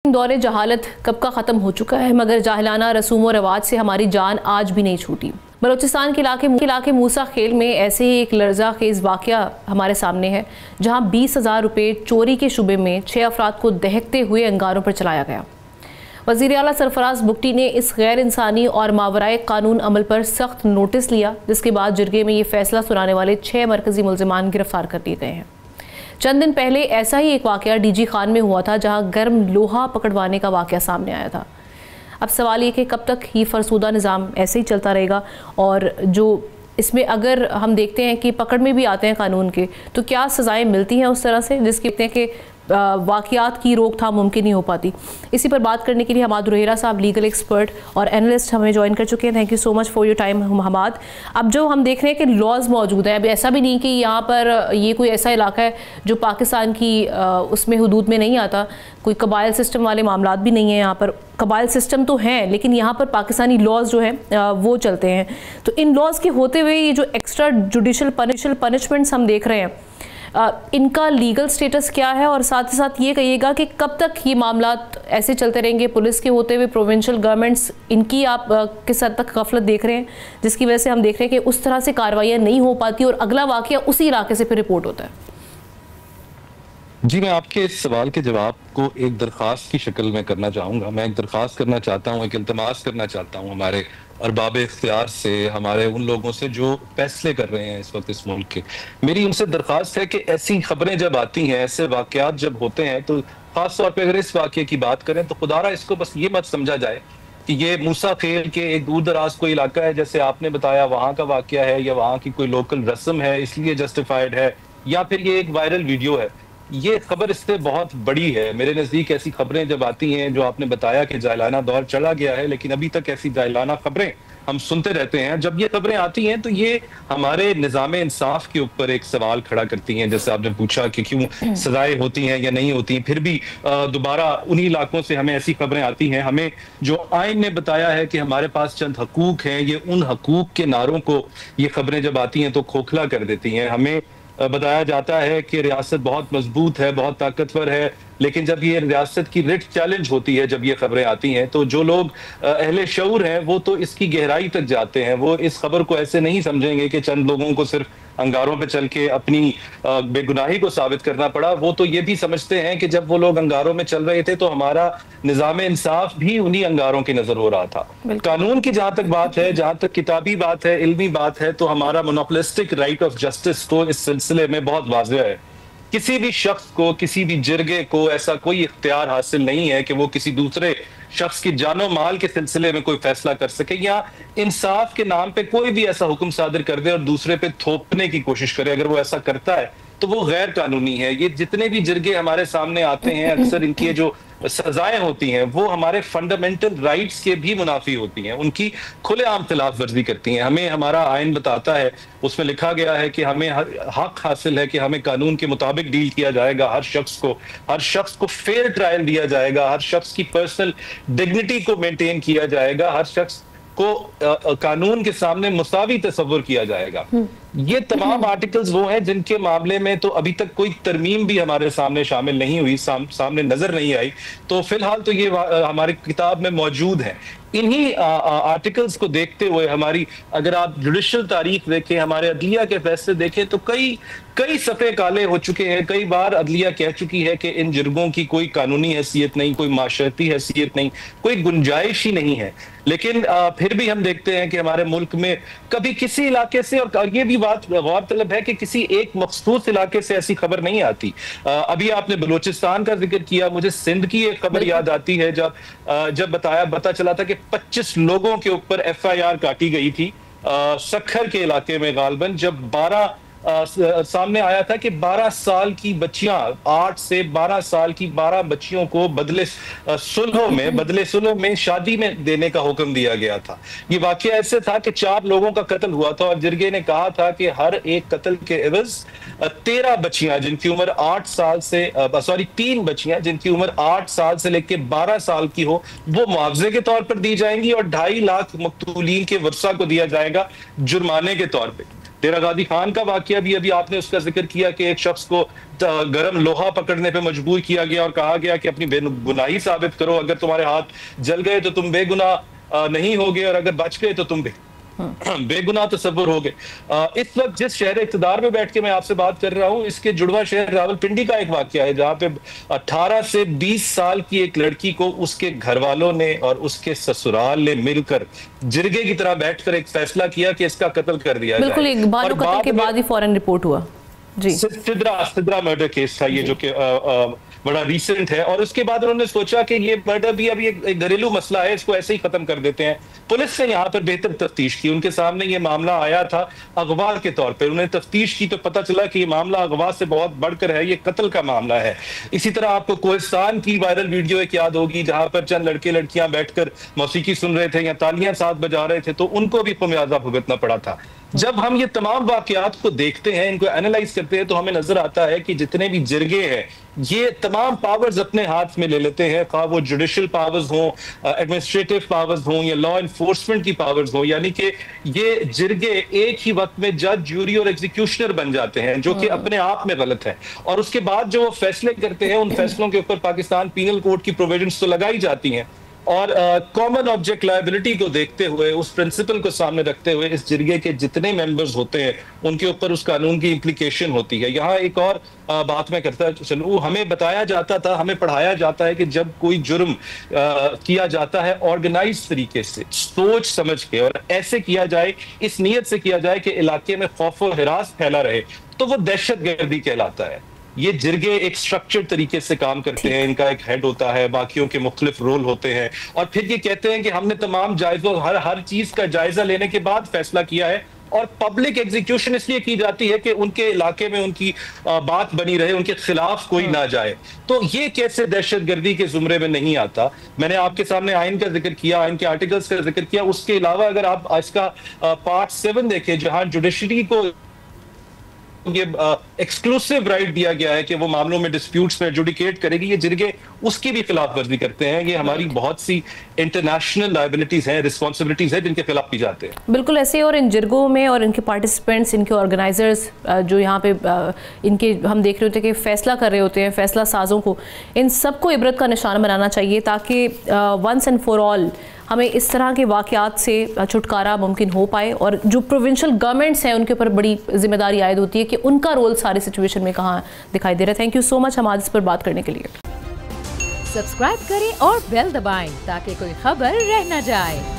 दौरे जहालत कब का ख़त्म हो चुका है, मगर जाहिलाना रसूम व रवाज से हमारी जान आज भी नहीं छूटी। बलूचिस्तान के इलाके मूसा खेल में ऐसे ही एक लर्जा खेज वाक़या हमारे सामने है, जहां 20,000 रुपये चोरी के शुबे में 6 अफराद को दहकते हुए अंगारों पर चलाया गया। वज़ीर आला सरफराज बुगटी ने इस गैर इंसानी और मावराए कानून अमल पर सख्त नोटिस लिया, जिसके बाद जिरगे में ये फैसला सुनाने वाले 6 मरकजी मुल्ज़िमान गिरफ्तार कर लिए गए हैं। चंद दिन पहले ऐसा ही एक वाक़या डीजी खान में हुआ था, जहां गर्म लोहा पकड़वाने का वाक़या सामने आया था। अब सवाल ये कि कब तक ये फरसूदा निज़ाम ऐसे ही चलता रहेगा, और जो इसमें अगर हम देखते हैं कि पकड़ में भी आते हैं कानून के, तो क्या सज़ाएं मिलती हैं उस तरह से जिसके कहते हैं कि वाक़यात की रोकथाम मुमकिन नहीं हो पाती। इसी पर बात करने के लिए हमाद रोहेरा साहब, लीगल एक्सपर्ट और एनालिस्ट, हमें ज्वाइन कर चुके हैं। Thank you so much for your time Hamad. अब जो हम देख रहे हैं कि लॉज मौजूद हैं, अब ऐसा भी नहीं कि यहाँ पर ये कोई ऐसा इलाका है जो पाकिस्तान की उसमें हुदूद में नहीं आता, कोई कबाइल सिस्टम वाले मामलात भी नहीं है। यहाँ पर कबाइल सिस्टम तो हैं, लेकिन यहाँ पर पाकिस्तानी लॉज जो हैं वो चलते हैं। तो इन लॉज के होते हुए ये जो एक्स्ट्रा जुडिशल पनिशमेंट्स हम देख रहे हैं, इनका लीगल स्टेटस क्या है, और साथ ही साथ ये कहिएगा कि कब तक ये मामलात ऐसे चलते रहेंगे, पुलिस के होते हुए प्रोविंशियल गवर्नमेंट्स इनकी आप किस हद तक गफलत देख रहे हैं, जिसकी वजह से हम देख रहे हैं कि उस तरह से कार्रवाइयाँ नहीं हो पाती और अगला वाक़या उसी इलाके से फिर रिपोर्ट होता है। जी, मैं आपके इस सवाल के जवाब को एक दरख्वास्त की शक्ल में करना चाहूँगा। मैं एक दरख्वास्त करना चाहता हूँ, एक इल्तमास करना चाहता हूँ हमारे अरबाब इख्तियार से, हमारे उन लोगों से जो फैसले कर रहे हैं इस वक्त इस मुल्क के। मेरी उनसे दरख्वास्त है कि ऐसी खबरें जब आती हैं, ऐसे वाक़यात जब होते हैं, तो ख़ास तौर पर अगर इस वाक़े की बात करें तो खुदारा इसको बस ये मत समझा जाए कि ये मूसा खेल के एक दूर दराज कोई इलाका है, जैसे आपने बताया वहाँ का वाक़या है या वहाँ की कोई लोकल रस्म है इसलिए जस्टिफाइड है, या फिर ये एक वायरल वीडियो है। ये खबर इससे बहुत बड़ी है। मेरे नजदीक ऐसी खबरें जब आती हैं, जो आपने बताया कि जाहिलाना दौर चला गया है, लेकिन अभी तक ऐसी जाहिलाना खबरें हम सुनते रहते हैं। जब ये खबरें आती हैं तो ये हमारे निज़ाम इंसाफ के ऊपर एक सवाल खड़ा करती हैं, जैसे आपने पूछा कि क्यों सजाएं होती हैं या नहीं होती, फिर भी दोबारा उन्हीं इलाकों से हमें ऐसी खबरें आती हैं। हमें जो आइन ने बताया है कि हमारे पास चंद हकूक हैं, ये उन हकूक के नारों को ये खबरें जब आती हैं तो खोखला कर देती हैं। हमें बताया जाता है कि रियासत बहुत मजबूत है, बहुत ताकतवर है, लेकिन जब ये रियासत की रिट चैलेंज होती है, जब ये खबरें आती हैं, तो जो लोग अहले शऊर हैं वो तो इसकी गहराई तक जाते हैं। वो इस खबर को ऐसे नहीं समझेंगे कि चंद लोगों को सिर्फ अंगारों पे चल के अपनी बेगुनाही को साबित करना पड़ा। वो तो ये भी समझते हैं कि जब वो लोग अंगारों में चल रहे थे तो हमारा निज़ाम इंसाफ भी उन्हीं अंगारों की नजर हो रहा था। कानून की जहां तक बात है, जहां तक किताबी बात है, इल्मी बात है, तो हमारा मोनोपोलिस्टिक राइट ऑफ जस्टिस तो इस सिलसिले में बहुत वाज़ेह है। किसी भी शख्स को, किसी भी जिरगे को ऐसा कोई इख्तियार हासिल नहीं है कि वो किसी दूसरे शख्स की जानो माल के सिलसिले में कोई फैसला कर सके, या इंसाफ के नाम पे कोई भी ऐसा हुक्म सादिर कर दे और दूसरे पे थोपने की कोशिश करे। अगर वो ऐसा करता है तो वो गैर कानूनी है। ये जितने भी जिरगे हमारे सामने आते हैं, अक्सर इनकी जो सजाएं होती हैं वो हमारे फंडामेंटल राइट्स के भी मुनाफी होती हैं, उनकी खुलेआम खिलाफ वर्जी करती हैं। हमें हमारा आइन बताता है, उसमें लिखा गया है कि हमें हक हासिल है कि हमें कानून के मुताबिक डील किया जाएगा। हर शख्स को फेयर ट्रायल दिया जाएगा, हर शख्स की पर्सनल डिग्निटी को मेंटेन किया जाएगा, हर शख्स को कानून के सामने मुसावी तस्वुर किया जाएगा। ये तमाम आर्टिकल्स वो हैं जिनके मामले में तो अभी तक कोई तरमीम भी हमारे सामने शामिल नहीं हुई, सामने नजर नहीं आई। तो फिलहाल तो ये हमारी किताब में मौजूद है। इन्हीं आर्टिकल्स को देखते हुए हमारी, अगर आप जुडिशल तारीख देखें, हमारे अदलिया के फैसले देखें, तो कई सफ़े काले हो चुके हैं। कई बार अदलिया कह चुकी है कि इन जुर्गों की कोई कानूनी हैसियत नहीं, कोई माशरती हैसियत नहीं, कोई गुंजाइश ही नहीं है। लेकिन फिर भी हम देखते हैं कि हमारे मुल्क में कभी किसी इलाके से, और ये भी बात गौरतलब है कि किसी एक मखसूस इलाके से ऐसी खबर नहीं आती। अभी आपने बलूचिस्तान का जिक्र किया, मुझे सिंध की एक खबर याद आती है, जब पता चला था कि 25 लोगों के ऊपर FIR काटी गई थी सखर के इलाके में गालबन, जब 12 सामने आया था कि 12 साल की बच्चियां, 8 से 12 साल की 12 बच्चियों को बदले सुलह में शादी में देने का हुक्म दिया गया था। ये वाकया ऐसे था कि 4 लोगों का कत्ल हुआ था और जिरगे ने कहा था कि हर एक कत्ल के एवज 13 बच्चियां जिनकी उम्र 8 साल से 3 बच्चियां जिनकी उम्र 8 साल से लेकर 12 साल की हो, वो मुआवजे के तौर पर दी जाएंगी और 2.5 लाख मकतूलीन के वर्सा को दिया जाएगा जुर्माने के तौर पर। डेरा गाजी खान का वाकया भी अभी आपने उसका जिक्र किया कि एक शख्स को गर्म लोहा पकड़ने पे मजबूर किया गया और कहा गया कि अपनी बेगुनाही साबित करो, अगर तुम्हारे हाथ जल गए तो तुम बेगुनाह नहीं होगे और अगर बच गए तो तुम बेगुनाह तस्वुर हो गए। इस वक्त जिस शहर इक़्तिदार में बैठ के मैं आपसे बात कर रहा हूँ, इसके जुड़वा शहर रावलपिंडी का एक वाकया है जहाँ पे 18 से 20 साल की एक लड़की को उसके घर वालों ने और उसके ससुराल ने मिलकर जिरगे की तरह बैठकर एक फैसला किया कि इसका कत्ल कर दिया जाए। बिल्कुल, एक बानो कत्ल के बाद ही फौरन रिपोर्ट हुआ जी। सिद्रा मर्डर केस था ये, जो कि बड़ा रीसेंट है, और उसके बाद उन्होंने सोचा कि ये मर्डर भी अभी एक घरेलू मसला है, इसको ऐसे ही खत्म कर देते हैं। पुलिस ने यहाँ पर बेहतर तफ्तीश की, उनके सामने ये मामला आया था अगवा के तौर पर, उन्हें तफ्तीश की तो पता चला कि ये मामला अगवा से बहुत बढ़कर है, ये कत्ल का मामला है। इसी तरह आपको कोहिस्तान की वायरल वीडियो एक याद होगी जहां पर चंद लड़के लड़कियां बैठकर मौसीकी सुन रहे थे या तालियां साथ बजा रहे थे, तो उनको भी खमियाजा भुगतना पड़ा था। जब हम ये तमाम वाकयात को देखते हैं, इनको एनालाइज करते हैं, तो हमें नजर आता है कि जितने भी जिरगे हैं ये तमाम पावर्स अपने हाथ में ले लेते हैं, खा वो जुडिशियल पावर्स हों, एडमिनिस्ट्रेटिव पावर्स हों या लॉ एनफोर्समेंट की पावर्स हों, यानी कि ये जिरगे एक ही वक्त में जज, जूरी और एग्जीक्यूशनर बन जाते हैं, जो कि अपने आप में गलत है। और उसके बाद जो वो फैसले करते हैं, उन फैसलों के ऊपर पाकिस्तान पीनल कोड की प्रोविजंस तो लगाई जाती हैं, और कॉमन ऑब्जेक्ट लायबिलिटी को देखते हुए, उस प्रिंसिपल को सामने रखते हुए, इस जिरगे के जितने मेंबर्स होते हैं उनके ऊपर उस कानून की इम्प्लीकेशन होती है। यहाँ एक और बात मैं करता चलूं, हमें बताया जाता था, हमें पढ़ाया जाता है कि जब कोई जुर्म किया जाता है ऑर्गेनाइज तरीके से, सोच समझ के, और ऐसे किया जाए, इस नीयत से किया जाए कि इलाके में खौफ और हिरास फैला रहे, तो वो दहशतगर्दी कहलाता है। ये जिरगे एक स्ट्रक्चर तरीके से काम करते हैं, इनका एक हेड होता है, बाकियों के मुख्तलिफ रोल होते हैं, और फिर ये कहते हैं कि हमने तमाम जायजों, हर चीज का जायजा लेने के बाद फैसला किया है, और पब्लिक एग्जीक्यूशन इसलिए की जाती है कि उनके इलाके में उनकी बात बनी रहे, उनके खिलाफ कोई ना जाए। तो ये कैसे दहशतगर्दी के जुमरे में नहीं आता? मैंने आपके सामने आइन का जिक्र किया, आइन के आर्टिकल्स का जिक्र किया, उसके अलावा अगर आप इसका पार्ट 7 देखें, जहां जुडिशरी को ये एक्सक्लूसिव राइट दिया गया है कि वो मामलों में डिस्प्यूट्स में एडजुडिकेट करेगी, ये जिरगे उसकी भी खिलाफ वर्जी करते हैं। ये हमारी बहुत सी इंटरनेशनल लायबिलिटीज हैं, रिस्पॉन्सिबिलिटीज हैं, जिनके खिलाफ भी जाते हैं। बिल्कुल ऐसे, और इन जिरगों में और इनके पार्टिसिपेंट्स, इनके ऑर्गेनाइजर्स जो यहाँ पे इनके हम देख रहे होते हैं कि फैसला कर रहे होते हैं, फैसला साजों को, इन सबको इबरत का निशान बनाना चाहिए, ताकि वंस एंड फॉर ऑल हमें इस तरह के वाक़यात से छुटकारा मुमकिन हो पाए। और जो प्रोविंशियल गवर्नमेंट्स हैं उनके ऊपर बड़ी जिम्मेदारी आयद होती है कि उनका रोल सारी सिचुएशन में कहाँ दिखाई दे रहा है। थैंक यू सो मच हम आज इस पर बात करने के लिए। सब्सक्राइब करें और बेल दबाएं ताकि कोई खबर रह न जाए।